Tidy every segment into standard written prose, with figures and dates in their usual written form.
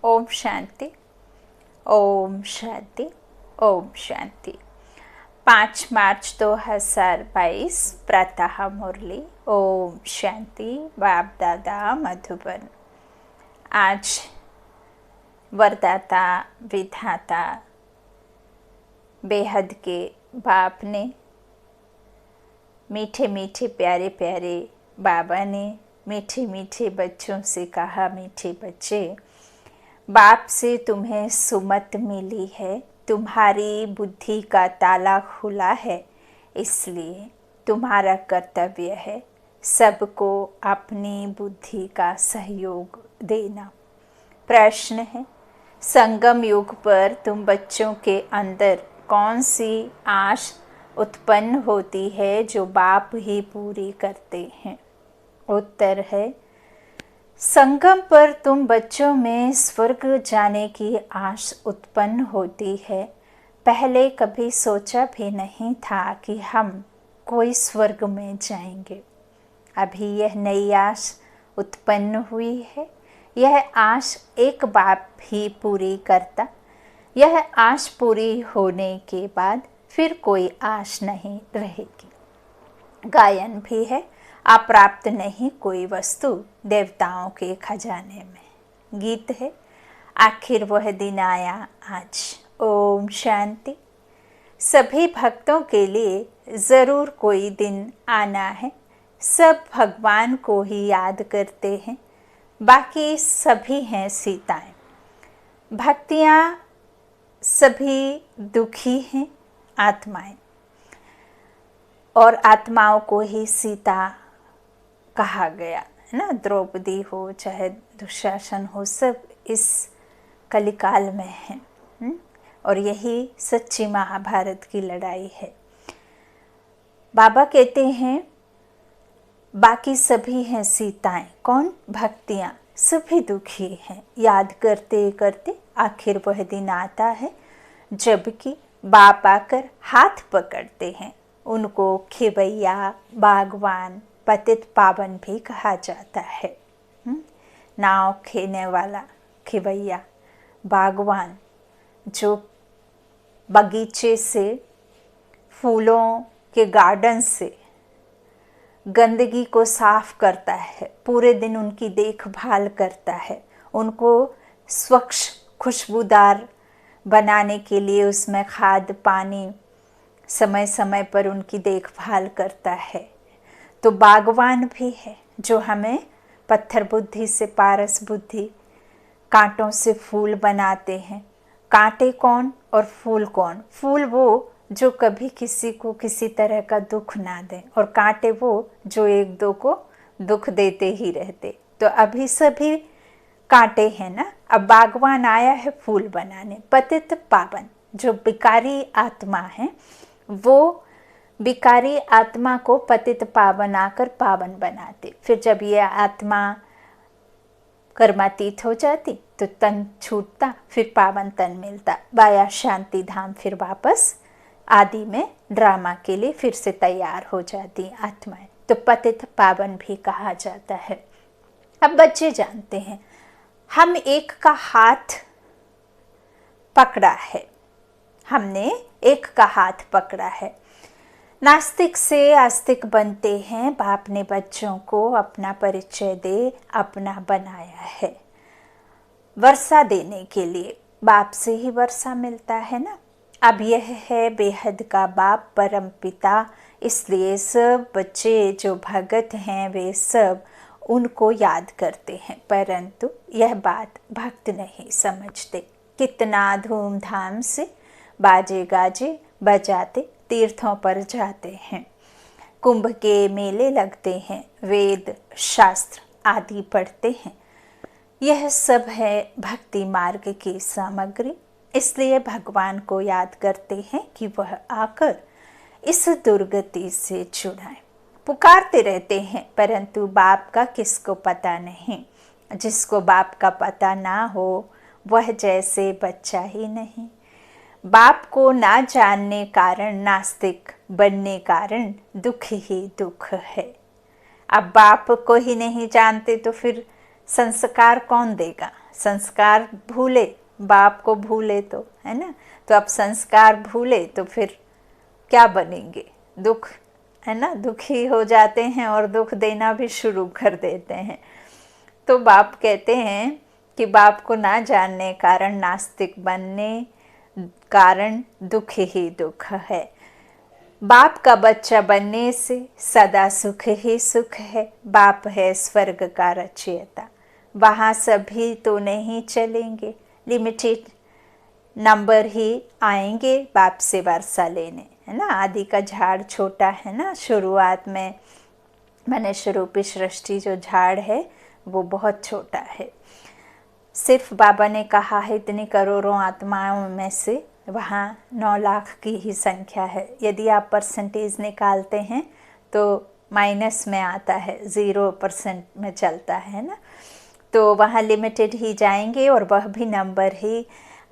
ओम शांति, ओम शांति, ओम शांति। 5 मार्च 2022 प्रातः मुरली। ओम शांति। बाप दादा मधुबन। आज वरदाता विधाता बेहद के बाप ने, मीठे मीठे प्यारे प्यारे बाबा ने मीठे मीठे बच्चों से कहा, मीठे बच्चे, बाप से तुम्हें सुमत मिली है, तुम्हारी बुद्धि का ताला खुला है, इसलिए तुम्हारा कर्तव्य है सबको अपनी बुद्धि का सहयोग देना। प्रश्न है, संगम युग पर तुम बच्चों के अंदर कौन सी आश उत्पन्न होती है जो बाप ही पूरी करते हैं? उत्तर है, संगम पर तुम बच्चों में स्वर्ग जाने की आश उत्पन्न होती है। पहले कभी सोचा भी नहीं था कि हम कोई स्वर्ग में जाएंगे। अभी यह नई आश उत्पन्न हुई है। यह आश एक बाप ही पूरी करता। यह आश पूरी होने के बाद फिर कोई आश नहीं रहेगी। गायन भी है, अप्राप्त नहीं कोई वस्तु देवताओं के खजाने में। गीत है, आखिर वह दिन आया आज। ओम शांति। सभी भक्तों के लिए ज़रूर कोई दिन आना है। सब भगवान को ही याद करते हैं, बाकी सभी हैं सीताएं। भक्तियाँ सभी दुखी हैं आत्माएं, और आत्माओं को ही सीता कहा गया है ना। द्रौपदी हो चाहे दुशासन हो, सब इस कलिकाल में हैं। और यही सच्ची महाभारत की लड़ाई है। बाबा कहते हैं बाकी सभी हैं सीताएं। कौन? भक्तियाँ सभी दुखी हैं। याद करते करते आखिर वह दिन आता है जबकि बाप आकर हाथ पकड़ते हैं। उनको खिवैया, बागवान, पतित पावन भी कहा जाता है। नाव खेने वाला खिवैया, बागवान जो बगीचे से, फूलों के गार्डन से गंदगी को साफ करता है, पूरे दिन उनकी देखभाल करता है, उनको स्वच्छ खुशबूदार बनाने के लिए उसमें खाद पानी समय समय पर उनकी देखभाल करता है। तो बागवान भी है जो हमें पत्थर बुद्धि से पारस बुद्धि, कांटों से फूल बनाते हैं। कांटे कौन और फूल कौन? फूल वो जो कभी किसी को किसी तरह का दुख ना दें, और कांटे वो जो एक दो को दुख देते ही रहते। तो अभी सभी कांटे हैं ना। अब बागवान आया है फूल बनाने। पतित पावन जो बिकारी आत्मा है, वो बिकारी आत्मा को पतित पावन आकर पावन बनाते। फिर जब ये आत्मा कर्मातीत हो जाती तो तन छूटता, फिर पावन तन मिलता। वाया शांति धाम फिर वापस आदि में ड्रामा के लिए फिर से तैयार हो जाती आत्माएं। तो पतित पावन भी कहा जाता है। अब बच्चे जानते हैं, हम एक का हाथ पकड़ा है। हमने एक का हाथ पकड़ा है। नास्तिक से आस्तिक बनते हैं। बाप ने बच्चों को अपना परिचय दे अपना बनाया है, वर्षा देने के लिए। बाप से ही वर्षा मिलता है ना। अब यह है बेहद का बाप परम पिता, इसलिए सब बच्चे जो भगत हैं वे सब उनको याद करते हैं, परंतु यह बात भक्त नहीं समझते। कितना धूमधाम से बाजे गाजे बजाते तीर्थों पर जाते हैं, कुंभ के मेले लगते हैं, वेद शास्त्र आदि पढ़ते हैं। यह सब है भक्ति मार्ग की सामग्री। इसलिए भगवान को याद करते हैं कि वह आकर इस दुर्गति से छुड़ाएं। पुकारते रहते हैं, परंतु बाप का किसको पता नहीं। जिसको बाप का पता ना हो वह जैसे बच्चा ही नहीं। बाप को ना जानने कारण, नास्तिक बनने कारण दुख ही दुख है। अब बाप को ही नहीं जानते तो फिर संस्कार कौन देगा? संस्कार भूले, बाप को भूले तो, है ना। तो अब संस्कार भूले तो फिर क्या बनेंगे? दुख, है ना, दुखी हो जाते हैं और दुख देना भी शुरू कर देते हैं। तो बाप कहते हैं कि बाप को ना जानने कारण, नास्तिक बनने कारण दुख ही दुख है। बाप का बच्चा बनने से सदा सुख ही सुख है। बाप है स्वर्ग का रचयिता, वहाँ सभी तो नहीं चलेंगे, लिमिटेड नंबर ही आएंगे बाप से वर्षा लेने, है ना। आदि का झाड़ छोटा है ना, शुरुआत में मनुष्य रूपी सृष्टि जो झाड़ है वो बहुत छोटा है। सिर्फ बाबा ने कहा है इतनी करोड़ों आत्माओं में से वहाँ 9 लाख की ही संख्या है। यदि आप परसेंटेज निकालते हैं तो माइनस में आता है, 0% में चलता है ना। तो वहाँ लिमिटेड ही जाएंगे और वह भी नंबर ही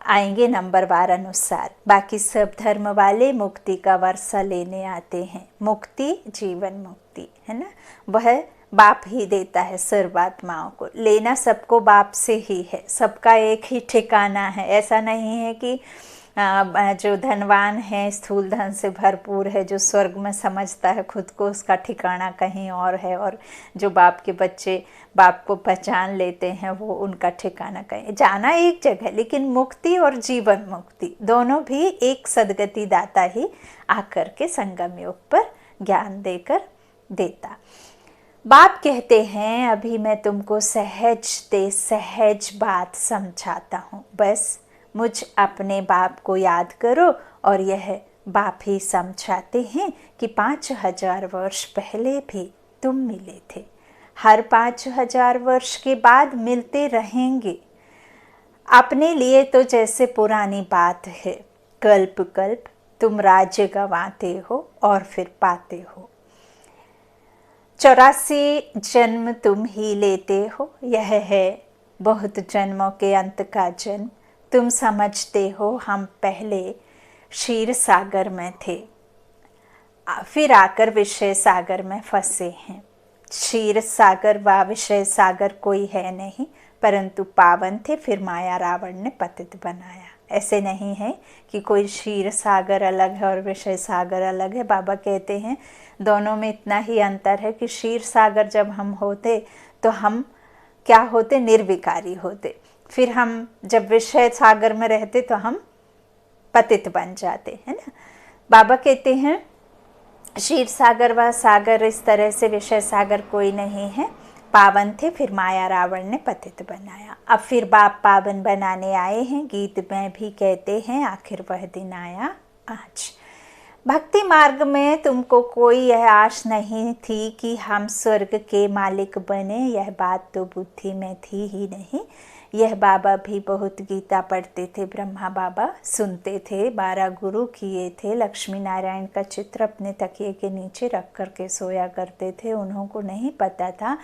आएंगे, नंबर वार अनुसार। बाकी सब धर्म वाले मुक्ति का वर्षा लेने आते हैं। मुक्ति, जीवन मुक्ति, है ना, वह बाप ही देता है सर्व आत्माओं को। लेना सबको बाप से ही है, सबका एक ही ठिकाना है। ऐसा नहीं है कि जो धनवान है, स्थूल धन से भरपूर है, जो स्वर्ग में समझता है खुद को, उसका ठिकाना कहीं और है। और जो बाप के बच्चे बाप को पहचान लेते हैं वो उनका ठिकाना कहीं, जाना एक जगह। लेकिन मुक्ति और जीवन मुक्ति दोनों भी एक सदगति दाता ही आकर के संगम योग पर ज्ञान देकर देता। बाप कहते हैं अभी मैं तुमको सहज बात समझाता हूँ, बस मुझ अपने बाप को याद करो। और यह बाप ही समझाते हैं कि 5000 वर्ष पहले भी तुम मिले थे, हर 5000 वर्ष के बाद मिलते रहेंगे। अपने लिए तो जैसे पुरानी बात है, कल्प कल्प तुम राज्य गंवाते हो और फिर पाते हो। 84 जन्म तुम ही लेते हो, यह है बहुत जन्मों के अंत का जन्म। तुम समझते हो हम पहले क्षीर सागर में थे, फिर आकर विषय सागर में फंसे हैं। क्षीर सागर व विषय सागर कोई है नहीं, परंतु पावन थे, फिर माया रावण ने पतित बनाया। ऐसे नहीं है कि कोई क्षीर सागर अलग है और विषय सागर अलग है। बाबा कहते हैं दोनों में इतना ही अंतर है कि क्षीर सागर जब हम होते तो हम क्या होते? निर्विकारी होते। फिर हम जब विषय सागर में रहते तो हम पतित बन जाते, है ना। बाबा कहते हैं क्षीर सागर व सागर इस तरह से विषय सागर कोई नहीं है, पावन थे, फिर माया रावण ने पतित बनाया। अब फिर बाप पावन बनाने आए हैं। गीत में भी कहते हैं आखिर वह दिन आया आज। भक्ति मार्ग में तुमको कोई यह आश नहीं थी कि हम स्वर्ग के मालिक बने, यह बात तो बुद्धि में थी ही नहीं। यह बाबा भी बहुत गीता पढ़ते थे, ब्रह्मा बाबा सुनते थे, 12 गुरु किए थे, लक्ष्मी नारायण का चित्र अपने तकिए के नीचे रख कर के सोया करते थे। उन्हों को नहीं पता था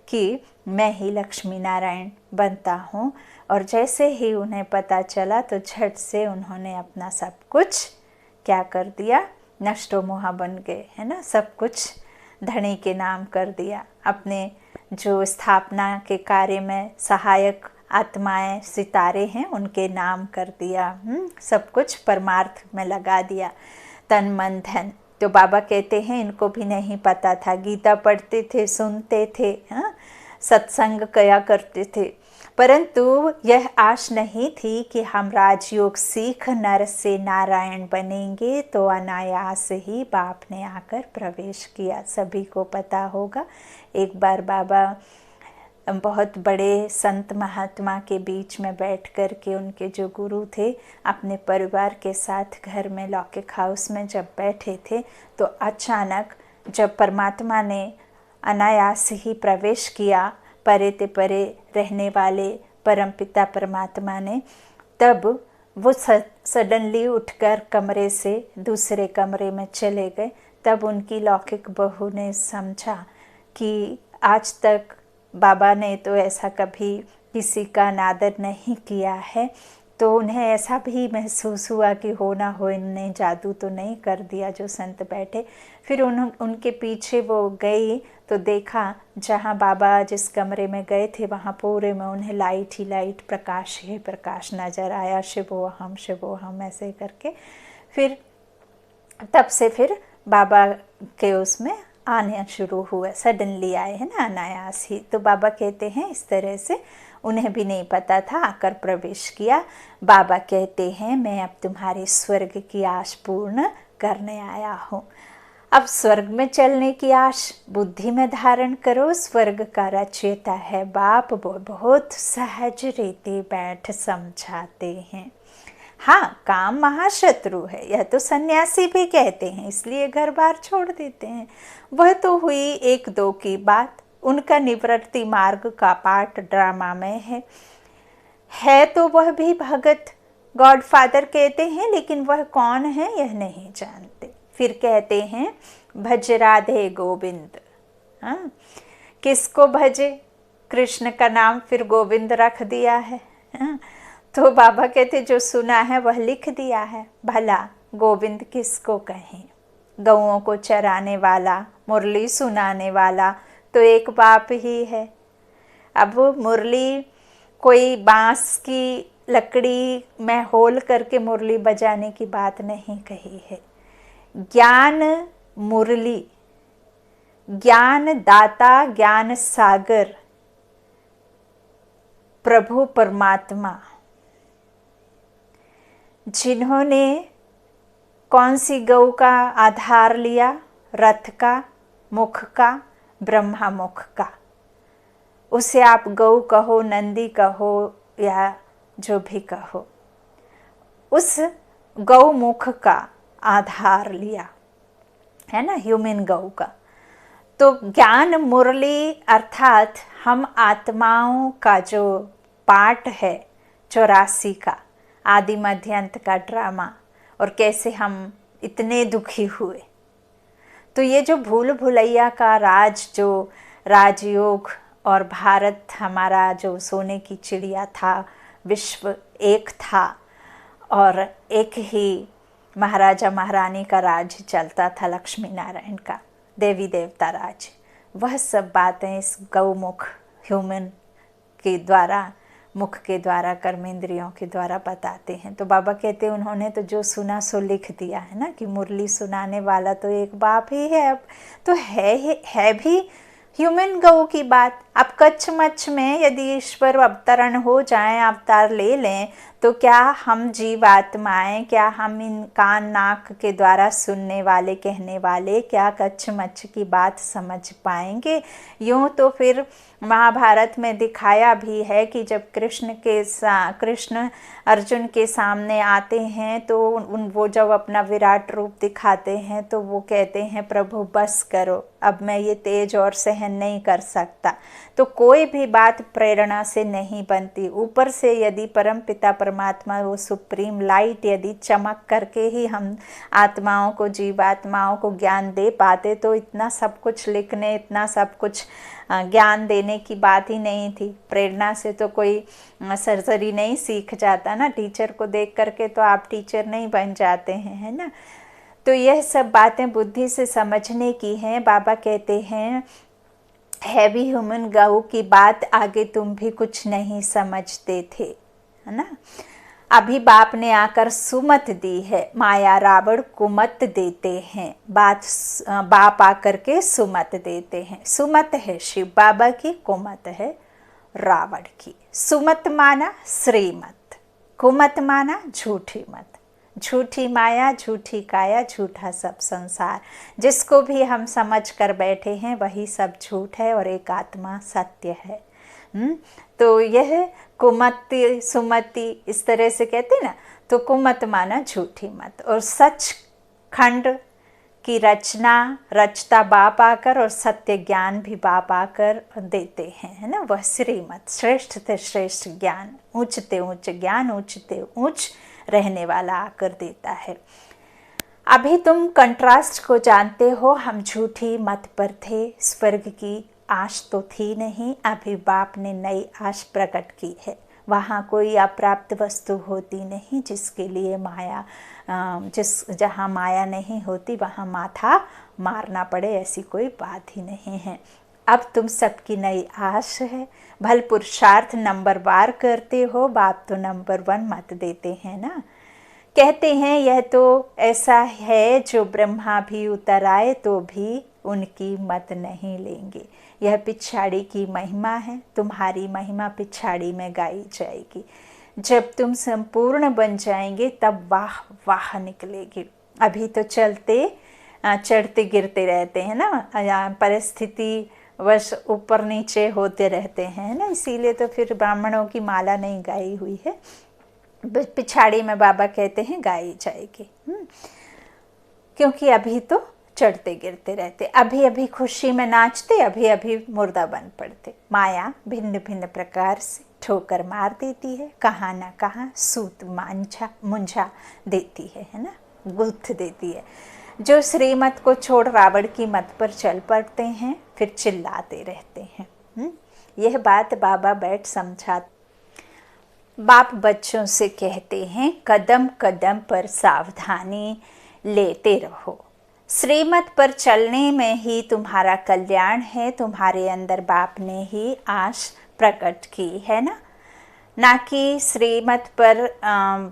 कि मैं ही लक्ष्मी नारायण बनता हूँ। और जैसे ही उन्हें पता चला तो झट से उन्होंने अपना सब कुछ क्या कर दिया? नष्टो मोहा बन गए, है ना। सब कुछ धनी के नाम कर दिया। अपने जो स्थापना के कार्य में सहायक आत्माएं, सितारे हैं, उनके नाम कर दिया। सब कुछ परमार्थ में लगा दिया, तन मन धन। तो बाबा कहते हैं इनको भी नहीं पता था। गीता पढ़ते थे, सुनते थे, सत्संग किया करते थे, परंतु यह आश नहीं थी कि हम राजयोग सीख नर से नारायण बनेंगे। तो अनायास ही बाप ने आकर प्रवेश किया। सभी को पता होगा, एक बार बाबा बहुत बड़े संत महात्मा के बीच में बैठ कर के, उनके जो गुरु थे, अपने परिवार के साथ घर में लौकिक हाउस में जब बैठे थे तो अचानक जब परमात्मा ने अनायास ही प्रवेश किया, परे ते परे रहने वाले परमपिता परमात्मा ने, तब वो सडनली उठकर कमरे से दूसरे कमरे में चले गए। तब उनकी लौकिक बहू ने समझा कि आज तक बाबा ने तो ऐसा कभी किसी का अनादर नहीं किया है, तो उन्हें ऐसा भी महसूस हुआ कि हो ना हो इनने जादू तो नहीं कर दिया जो संत बैठे। फिर उनके पीछे वो गई तो देखा जहाँ बाबा जिस कमरे में गए थे वहाँ पूरे में उन्हें लाइट ही लाइट, प्रकाश ही प्रकाश नज़र आया, शिवोहम ऐसे करके। फिर तब से फिर बाबा के उसमें आने शुरू हुए, सडनली आए हैं ना, अनायास ही। तो बाबा कहते हैं इस तरह से उन्हें भी नहीं पता था, आकर प्रवेश किया। बाबा कहते हैं मैं अब तुम्हारे स्वर्ग की आश पूर्ण करने आया हूँ। अब स्वर्ग में चलने की आश बुद्धि में धारण करो। स्वर्ग का रचयिता है बाप, वो बहुत सहज रीति बैठ समझाते हैं। हाँ, काम महाशत्रु है, यह तो सन्यासी भी कहते हैं, इसलिए घर बार छोड़ देते हैं। वह तो हुई एक दो की बात। उनका निवृत्ति मार्ग का पाठ ड्रामा में है तो वह भी भगत गॉडफादर कहते हैं, लेकिन वह कौन है यह नहीं जानते। फिर कहते हैं भज राधे गोविंद। हाँ, किसको भजे? कृष्ण का नाम फिर गोविंद रख दिया है। हाँ, तो बाबा कहते जो सुना है वह लिख दिया है। भला गोविंद किसको कहें? गौओं को चराने वाला, मुरली सुनाने वाला तो एक बाप ही है। अब वो मुरली कोई बांस की लकड़ी में होल करके मुरली बजाने की बात नहीं कही है। ज्ञान मुरली, ज्ञान दाता, ज्ञान सागर प्रभु परमात्मा, जिन्होंने कौन सी गौ का आधार लिया? रथ का, मुख का, ब्रह्मा मुख का। उसे आप गौ कहो, नंदी कहो या जो भी कहो, उस गौ मुख का आधार लिया है ना, ह्यूमन गौ का। तो ज्ञान मुरली अर्थात हम आत्माओं का जो पाठ है 84 का, आदि मध्य अंत का ड्रामा, और कैसे हम इतने दुखी हुए। तो ये जो भूल भुलैया का राज, जो राजयोग और भारत हमारा जो सोने की चिड़िया था, विश्व एक था और एक ही महाराजा महारानी का राज चलता था, लक्ष्मी नारायण का, देवी देवता राज। वह सब बातें इस गौमुख ह्यूमन के द्वारा, मुख के द्वारा, कर्मेंद्रियों के द्वारा बताते हैं। तो बाबा कहते हैं उन्होंने तो जो सुना सो लिख दिया है ना, कि मुरली सुनाने वाला तो एक बाप ही है। अब तो है भी ह्यूमन गौ की बात। अब कच्छ मच्छ में यदि ईश्वर अवतरण हो जाएं, अवतार ले लें, तो क्या हम जीवात्माएं, क्या हम इन कान नाक के द्वारा सुनने वाले, कहने वाले, क्या कच्छ मच्छ की बात समझ पाएंगे? यूँ तो फिर महाभारत में दिखाया भी है कि जब कृष्ण अर्जुन के सामने आते हैं तो वो जब अपना विराट रूप दिखाते हैं तो वो कहते हैं प्रभु बस करो, अब मैं ये तेज और सहन नहीं कर सकता। तो कोई भी बात प्रेरणा से नहीं बनती। ऊपर से यदि परम पिता परमात्मा, वो सुप्रीम लाइट यदि चमक करके ही हम आत्माओं को, जीवात्माओं को ज्ञान दे पाते तो इतना सब कुछ लिखने, इतना सब कुछ ज्ञान देने की बात ही नहीं थी। प्रेरणा से तो कोई सर्जरी नहीं सीख जाता ना, टीचर को देख करके तो आप टीचर नहीं बन जाते हैं, है ना। तो यह सब बातें बुद्धि से समझने की हैं। बाबा कहते हैं हैवी ह्यूमन गौ की बात आगे तुम भी कुछ नहीं समझते थे, है ना। अभी बाप ने आकर सुमत दी है, माया रावण कुमत देते हैं। बाप आकर के सुमत देते हैं। सुमत है शिव बाबा की, कुमत है रावण की। सुमत माना श्रीमत, कुमत माना झूठी मत। झूठी माया, झूठी काया, झूठा सब संसार। जिसको भी हम समझ कर बैठे हैं वही सब झूठ है और एक आत्मा सत्य है। तो यह कुमति सुमति इस तरह से कहते ना, तो कुमत माना झूठी मत, और सच खंड की रचना रचता बाप आकर, और सत्य ज्ञान भी बाप आकर देते हैं, है ना। वह श्रीमत, श्रेष्ठ से श्रेष्ठ ज्ञान, ऊंचते ऊंच ज्ञान, ऊंचते ऊंच रहने वाला आकर देता है। अभी तुम कंट्रास्ट को जानते हो। हम झूठी मत पर थे, स्वर्ग की आश तो थी नहीं। अभी बाप ने नई आश प्रकट की है। वहाँ कोई अप्राप्त वस्तु होती नहीं जिसके लिए माया, जहाँ माया नहीं होती वहाँ माथा मारना पड़े, ऐसी कोई बात ही नहीं है। अब तुम सबकी नई आश है, भल पुरुषार्थ नंबर वार करते हो, बाप तो नंबर 1 मत देते हैं ना। कहते हैं यह तो ऐसा है जो ब्रह्मा भी उतर आए तो भी उनकी मत नहीं लेंगे। यह पिछाड़ी की महिमा है, तुम्हारी महिमा पिछाड़ी में गाई जाएगी। जब तुम संपूर्ण बन जाएंगे तब वाह वाह निकलेगी। अभी तो चढ़ते गिरते रहते हैं ना, परिस्थिति वश ऊपर नीचे होते रहते हैं ना, इसीलिए तो फिर ब्राह्मणों की माला नहीं गाई हुई है। पिछाड़ी में बाबा कहते हैं गाई जाएगी, क्योंकि अभी तो चढ़ते गिरते रहते, अभी अभी खुशी में नाचते, अभी अभी मुर्दा बन पड़ते। माया भिन्न भिन्न प्रकार से ठोकर मार देती है, कहाँ ना कहाँ सूत मुंझा देती है ना, गुत्थ देती है। जो श्रीमत को छोड़ रावण की मत पर चल पड़ते हैं फिर चिल्लाते रहते हैं। यह बात बाबा बैठ समझाते। बाप बच्चों से कहते हैं कदम कदम पर सावधानी लेते रहो, श्रीमत पर चलने में ही तुम्हारा कल्याण है। तुम्हारे अंदर बाप ने ही आश प्रकट की है ना कि श्रीमत पर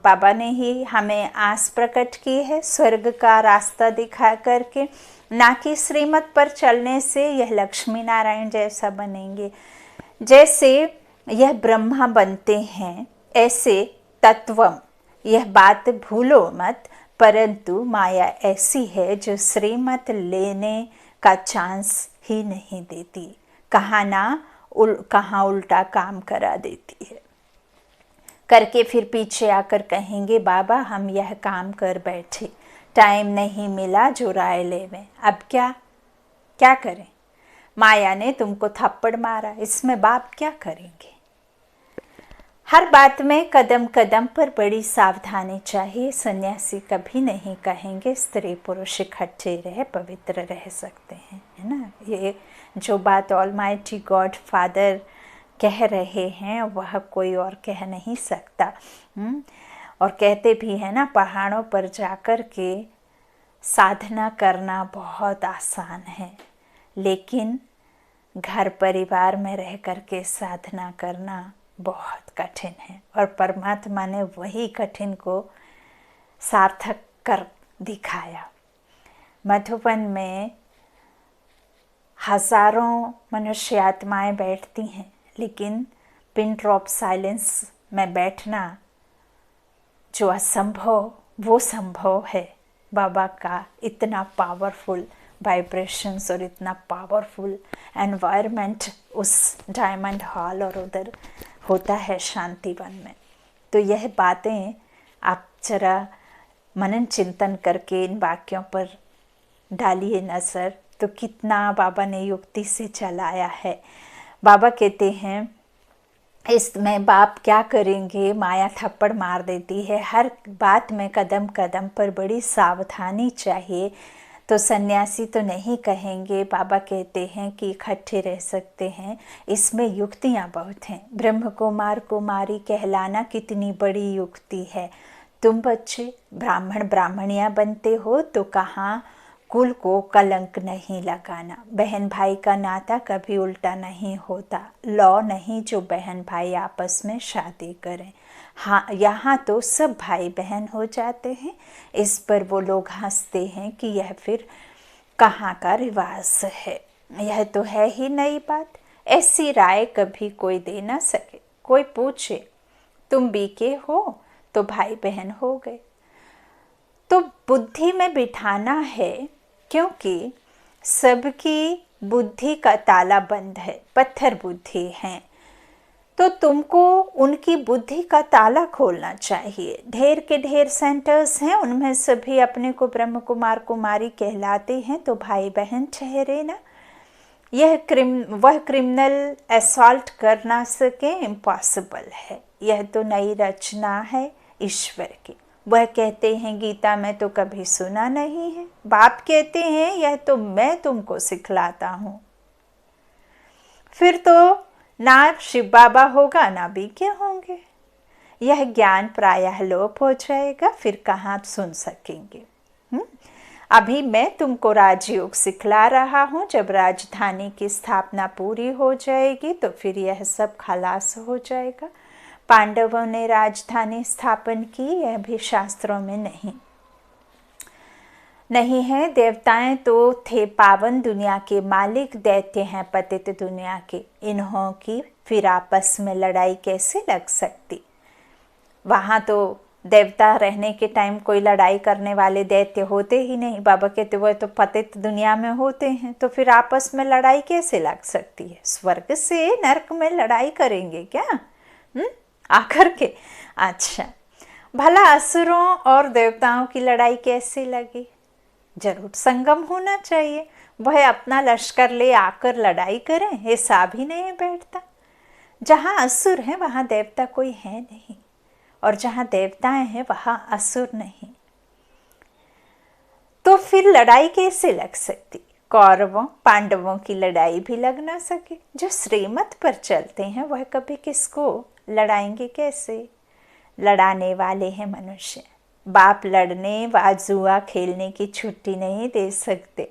बाबा ने ही हमें आस प्रकट की है स्वर्ग का रास्ता दिखा करके, ना कि श्रीमत पर चलने से यह लक्ष्मी नारायण जैसा बनेंगे। जैसे यह ब्रह्मा बनते हैं ऐसे तत्वम, यह बात भूलो मत। परंतु माया ऐसी है जो श्रीमत लेने का चांस ही नहीं देती, कहाँ उल्टा काम करा देती है करके फिर पीछे आकर कहेंगे बाबा हम यह काम कर बैठे, टाइम नहीं मिला जो राय लेवें। अब क्या करें, माया ने तुमको थप्पड़ मारा, इसमें बाप क्या करेंगे। हर बात में कदम कदम पर बड़ी सावधानी चाहिए। सन्यासी कभी नहीं कहेंगे स्त्री पुरुष इकट्ठे रहे पवित्र रह सकते हैं, है ना। ये जो बात ऑलमाइटी गॉड फादर कह रहे हैं वह कोई और कह नहीं सकता। और कहते भी हैं ना, पहाड़ों पर जाकर के साधना करना बहुत आसान है, लेकिन घर परिवार में रह कर के साधना करना बहुत कठिन है। और परमात्मा ने वही कठिन को सार्थक कर दिखाया। मधुबन में हजारों मनुष्य आत्माएं बैठती हैं, लेकिन पिन ड्रॉप साइलेंस में बैठना जो असंभव वो संभव है। बाबा का इतना पावरफुल वाइब्रेशंस और इतना पावरफुल एनवायरनमेंट उस डायमंड हॉल और उधर होता है शांतिवन में। तो यह बातें आप जरा मनन चिंतन करके इन वाक्यों पर डालिए नज़र, तो कितना बाबा ने युक्ति से चलाया है। बाबा कहते हैं इसमें बाप क्या करेंगे, माया थप्पड़ मार देती है। हर बात में कदम कदम पर बड़ी सावधानी चाहिए। तो सन्यासी तो नहीं कहेंगे, बाबा कहते हैं कि इकट्ठे रह सकते हैं। इसमें युक्तियाँ बहुत हैं। ब्रह्म कुमार कुमारी कहलाना कितनी बड़ी युक्ति है। तुम बच्चे ब्राह्मण ब्राह्मणियाँ बनते हो तो कहाँ कुल को कलंक नहीं लगाना। बहन भाई का नाता कभी उल्टा नहीं होता। लॉ नहीं जो बहन भाई आपस में शादी करें। हाँ, यहाँ तो सब भाई बहन हो जाते हैं। इस पर वो लोग हंसते हैं कि यह फिर कहाँ का रिवाज है, यह तो है ही नई बात। ऐसी राय कभी कोई दे ना सके। कोई पूछे तुम बीके हो तो भाई बहन हो गए। तो बुद्धि में बिठाना है, क्योंकि सबकी बुद्धि का ताला बंद है, पत्थर बुद्धि है। तो तुमको उनकी बुद्धि का ताला खोलना चाहिए। ढेर के ढेर सेंटर्स हैं, उनमें सभी अपने को ब्रह्म कुमार कुमारी कहलाते हैं, तो भाई बहन ठहरे ना। वह क्रिमिनल असॉल्ट कर ना सके, इम्पॉसिबल है। यह तो नई रचना है ईश्वर की। वह कहते हैं गीता में तो कभी सुना नहीं है। बाप कहते हैं यह तो मैं तुमको सिखलाता हूँ। फिर तो ना शिव बाबा होगा ना विज्ञ होंगे। यह ज्ञान प्रायः लोप हो जाएगा, फिर कहाँ सुन सकेंगे। अभी मैं तुमको राजयोग सिखला रहा हूँ, जब राजधानी की स्थापना पूरी हो जाएगी तो फिर यह सब खलास हो जाएगा। पांडवों ने राजधानी स्थापन की, यह भी शास्त्रों में नहीं है। देवताएं तो थे पावन दुनिया के मालिक, दैत्य हैं पतित दुनिया के। इन्हों की फिर आपस में लड़ाई कैसे लग सकती। वहाँ तो देवता रहने के टाइम कोई लड़ाई करने वाले दैत्य होते ही नहीं। बाबा कहते वो तो पतित दुनिया में होते हैं, तो फिर आपस में लड़ाई कैसे लग सकती है। स्वर्ग से नरक में लड़ाई करेंगे क्या आकर के। अच्छा, भला असुरों और देवताओं की लड़ाई कैसे लगी। जरूर संगम होना चाहिए। वह अपना लश्कर ले आकर लड़ाई करें, हिसाब ही नहीं बैठता। जहाँ असुर हैं वहाँ देवता कोई है नहीं, और जहाँ देवताएं हैं वहाँ असुर नहीं, तो फिर लड़ाई कैसे लग सकती। कौरवों पांडवों की लड़ाई भी लग ना सके। जो श्रीमत पर चलते हैं वह कभी किसको लड़ाएंगे कैसे। लड़ाने वाले हैं मनुष्य। बाप लड़ने व जुआ खेलने की छुट्टी नहीं दे सकते।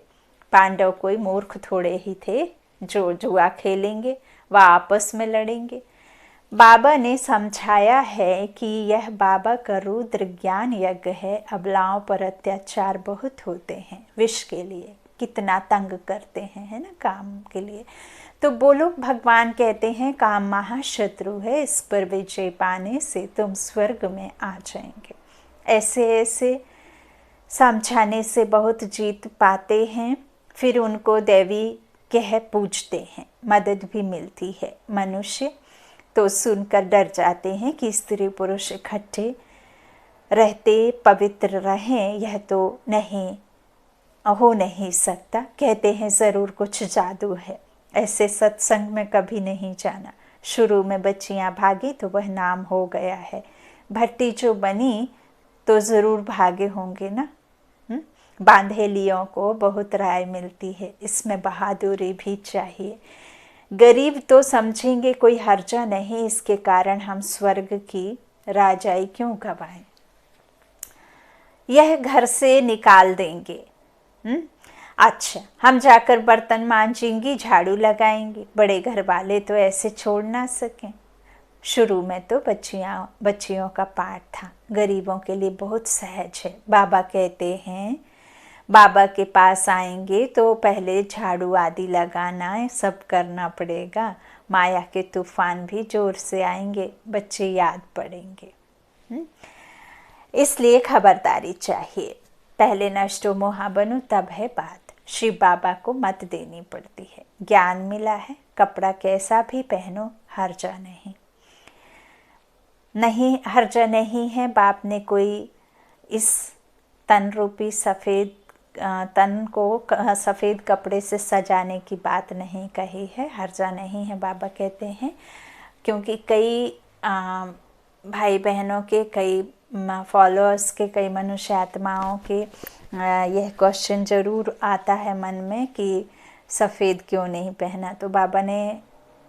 पांडव कोई मूर्ख थोड़े ही थे जो जुआ खेलेंगे व आपस में लड़ेंगे। बाबा ने समझाया है कि यह बाबा का रुद्र ज्ञान यज्ञ है। अबलाओं पर अत्याचार बहुत होते हैं विष के लिए, कितना तंग करते हैं, है ना, काम के लिए। तो बोलो, भगवान कहते हैं काम महाशत्रु है, इस पर विजय पाने से तुम स्वर्ग में आ जाएंगे। ऐसे ऐसे समझाने से बहुत जीत पाते हैं। फिर उनको देवी कह पूजते हैं, मदद भी मिलती है। मनुष्य तो सुनकर डर जाते हैं कि स्त्री पुरुष इकट्ठे रहते पवित्र रहें, यह तो नहीं हो नहीं सकता। कहते हैं ज़रूर कुछ जादू है। ऐसे सत्संग में कभी नहीं जाना। शुरू में बच्चियां भागी तो वह नाम हो गया है। भट्टी जो बनी तो ज़रूर भागे होंगे ना। बांधेलियों को बहुत राय मिलती है, इसमें बहादुरी भी चाहिए। गरीब तो समझेंगे कोई हर्जा नहीं, इसके कारण हम स्वर्ग की राजाई क्यों गवाएं। यह घर से निकाल देंगे। अच्छा, हम जाकर बर्तन मांजेंगी, झाड़ू लगाएंगे। बड़े घर वाले तो ऐसे छोड़ ना सकें। शुरू में तो बच्चियों का पाठ था, गरीबों के लिए बहुत सहज है। बाबा कहते हैं बाबा के पास आएंगे तो पहले झाड़ू आदि लगाना सब करना पड़ेगा। माया के तूफान भी जोर से आएंगे, बच्चे याद पड़ेंगे। इसलिए खबरदारी चाहिए। पहले नष्टो मोहा बनूं तब है बात। शिव बाबा को मत देनी पड़ती है। ज्ञान मिला है, कपड़ा कैसा भी पहनो, हर्जा नहीं हर्जा नहीं है। बाप ने कोई इस तन रूपी सफ़ेद तन को सफ़ेद कपड़े से सजाने की बात नहीं कही है। हर्जा नहीं है बाबा कहते हैं, क्योंकि कई भाई बहनों के, कई फॉलोअर्स के, कई मनुष्य आत्माओं के यह क्वेश्चन ज़रूर आता है मन में कि सफ़ेद क्यों नहीं पहना। तो बाबा ने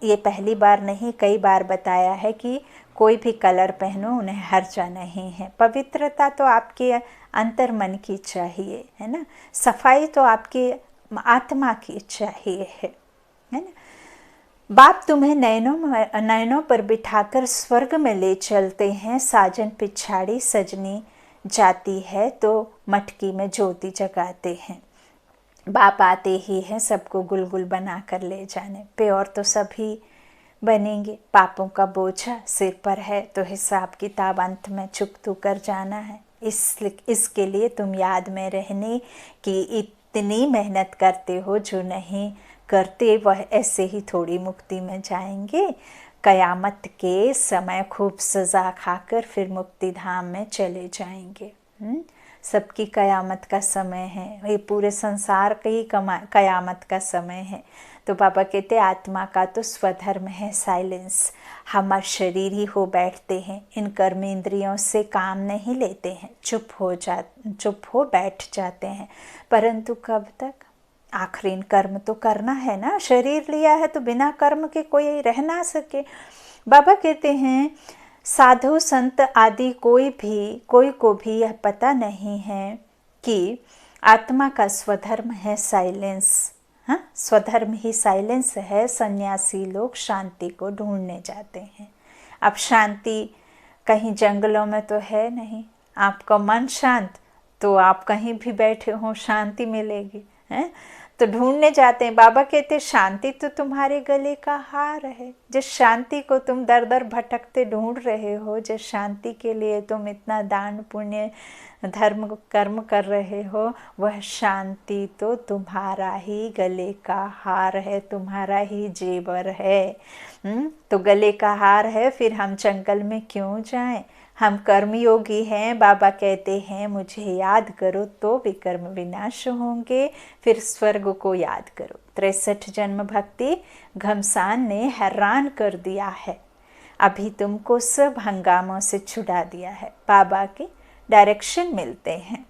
ये पहली बार नहीं कई बार बताया है कि कोई भी कलर पहनो, उन्हें हर्जा नहीं है। पवित्रता तो आपके अंतर मन की चाहिए, है ना। सफाई तो आपकी आत्मा की चाहिए है ना। बाप तुम्हें नयनों पर बिठाकर स्वर्ग में ले चलते हैं। साजन पिछाड़ी सजनी जाती है तो मटकी में ज्योति जगाते हैं। बाप आते ही हैं सबको गुलगुल बना कर ले जाने। प्योर तो सभी बनेंगे। पापों का बोझा सिर पर है तो हिसाब किताब अंत में चुकतू कर जाना है। इसके लिए तुम याद में रहने की इतनी मेहनत करते हो, जो नहीं करते वह ऐसे ही थोड़ी मुक्ति में जाएंगे। कयामत के समय खूब सज़ा खाकर फिर मुक्ति धाम में चले जाएंगे। सबकी कयामत का समय है, ये पूरे संसार का ही कयामत का समय है। तो बाबा कहते आत्मा का तो स्वधर्म है साइलेंस। हम शरीर ही हो बैठते हैं, इन कर्म इंद्रियों से काम नहीं लेते हैं, चुप हो बैठ जाते हैं। परंतु कब तक? आखिरी कर्म तो करना है ना, शरीर लिया है तो बिना कर्म के कोई रह ना सके। बाबा कहते हैं साधु संत आदि कोई को भी यह पता नहीं है कि आत्मा का स्वधर्म है साइलेंस। हाँ, स्वधर्म ही साइलेंस है। सन्यासी लोग शांति को ढूंढने जाते हैं। अब शांति कहीं जंगलों में तो है नहीं। आपका मन शांत तो आप कहीं भी बैठे हो शांति मिलेगी, है? तो ढूंढने जाते हैं। बाबा कहते शांति तो तुम्हारे गले का हार है। जिस शांति को तुम दर दर भटकते ढूंढ रहे हो, जिस शांति के लिए तुम इतना दान पुण्य धर्म कर्म कर रहे हो, वह शांति तो तुम्हारा ही गले का हार है, तुम्हारा ही जेवर है। तो गले का हार है, फिर हम जंगल में क्यों जाएं? हम कर्मयोगी हैं। बाबा कहते हैं मुझे याद करो तो विकर्म विनाश होंगे। फिर स्वर्ग को याद करो। 63 जन्म भक्ति घमसान ने हैरान कर दिया है। अभी तुमको सब हंगामों से छुड़ा दिया है। बाबा के डायरेक्शन मिलते हैं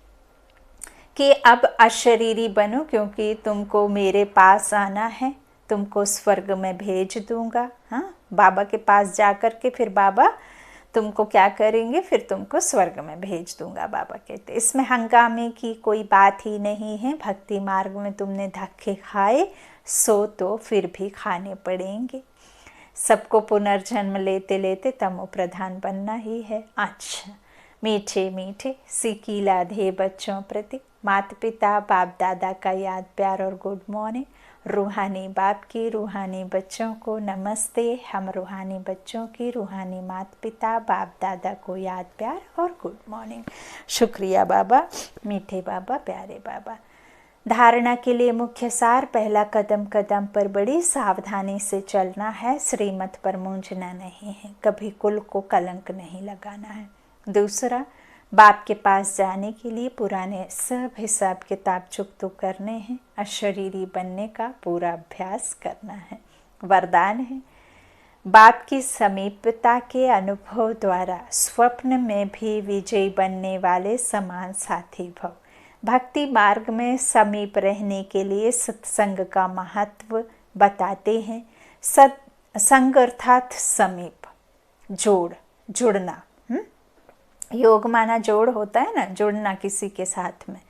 कि अब अशरीरी बनो, क्योंकि तुमको मेरे पास आना है, तुमको स्वर्ग में भेज दूंगा। हाँ, बाबा के पास जाकर के फिर बाबा तुमको क्या करेंगे, फिर तुमको स्वर्ग में भेज दूंगा। बाबा कहते इसमें हंगामे की कोई बात ही नहीं है। भक्ति मार्ग में तुमने धक्के खाए सो तो फिर भी खाने पड़ेंगे। सबको पुनर्जन्म लेते लेते तमो प्रधान बनना ही है। अच्छा, मीठे मीठे सीखी लाधे बच्चों प्रति माता पिता बाप दादा का याद प्यार और गुड मॉर्निंग। रूहानी बाप की रूहानी बच्चों को नमस्ते। हम रूहानी बच्चों की रूहानी माता पिता बाप दादा को याद प्यार और गुड मॉर्निंग। शुक्रिया बाबा, मीठे बाबा, प्यारे बाबा। धारणा के लिए मुख्य सार, पहला कदम कदम पर बड़ी सावधानी से चलना है। श्रीमत पर मूंझना नहीं है, कभी कुल को कलंक नहीं लगाना है। दूसरा, बाप के पास जाने के लिए पुराने सब हिसाब किताब चुकतो करने हैं। अशरीरी बनने का पूरा अभ्यास करना है। वरदान है बाप की समीपता के अनुभव द्वारा स्वप्न में भी विजयी बनने वाले समान साथी भव। भक्ति मार्ग में समीप रहने के लिए सत्संग का महत्व बताते हैं। सत्संग अर्थात समीप, जुड़ना। योग माना जोड़ होता है ना, जुड़ना किसी के साथ में,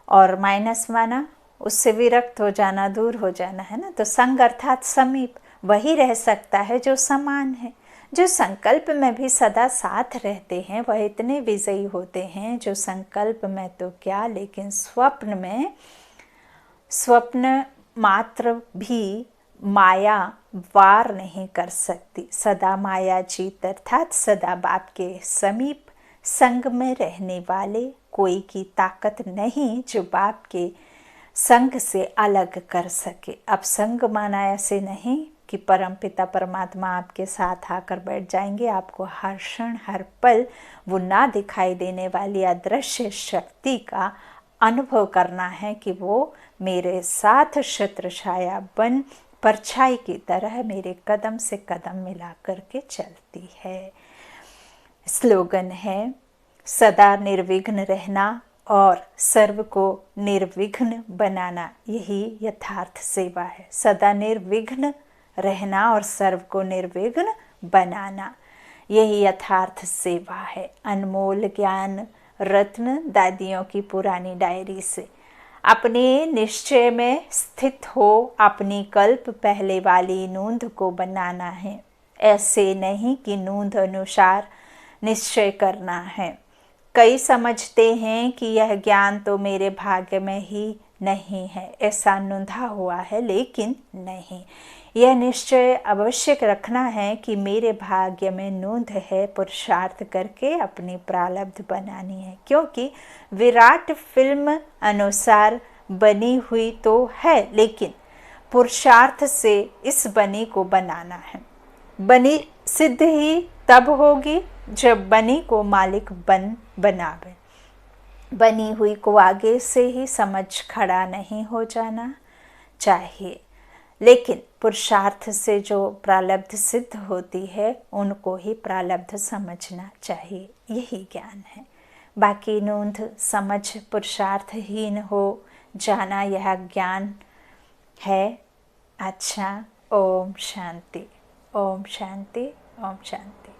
और माइनस माना उससे विरक्त हो जाना, दूर हो जाना, है ना। तो संग अर्थात समीप, वही रह सकता है जो समान है। जो संकल्प में भी सदा साथ रहते हैं वह इतने विजयी होते हैं जो संकल्प में तो क्या, लेकिन स्वप्न मात्र भी माया वार नहीं कर सकती। सदा माया जीत अर्थात सदा बाप के समीप संग में रहने वाले कोई की ताकत नहीं जो बाप के संग से अलग कर सके। अब संग माना ऐसे नहीं कि परमपिता परमात्मा आपके साथ आकर बैठ जाएंगे। आपको हर क्षण हर पल वो ना दिखाई देने वाली अदृश्य शक्ति का अनुभव करना है कि वो मेरे साथ छत्र छाया बन परछाई की तरह मेरे कदम से कदम मिला करके चलती है। स्लोगन है सदा निर्विघ्न रहना और सर्व को निर्विघ्न बनाना, यही यथार्थ सेवा है। सदा निर्विघ्न रहना और सर्व को निर्विघ्न बनाना, यही यथार्थ सेवा है। अनमोल ज्ञान रत्न दादियों की पुरानी डायरी से। अपने निश्चय में स्थित हो, अपनी कल्प पहले वाली नूंद को बनाना है। ऐसे नहीं कि नूंद अनुसार निश्चय करना है। कई समझते हैं कि यह ज्ञान तो मेरे भाग्य में ही नहीं है, ऐसा नूंधा हुआ है, लेकिन नहीं। यह निश्चय अवश्य रखना है कि मेरे भाग्य में नूंद है, पुरुषार्थ करके अपनी प्रारब्ध बनानी है। क्योंकि विराट फिल्म अनुसार बनी हुई तो है, लेकिन पुरुषार्थ से इस बनी को बनाना है। बनी सिद्ध ही तब होगी जब बनी को मालिक बनावे। बनी हुई को आगे से ही समझ खड़ा नहीं हो जाना चाहिए, लेकिन पुरुषार्थ से जो प्रारब्ध सिद्ध होती है उनको ही प्रारब्ध समझना चाहिए। यही ज्ञान है। बाकी नूंद समझ पुरुषार्थहीन हो जाना यह ज्ञान है अच्छा। ओम शांति, ओम शांति, ओम शांति।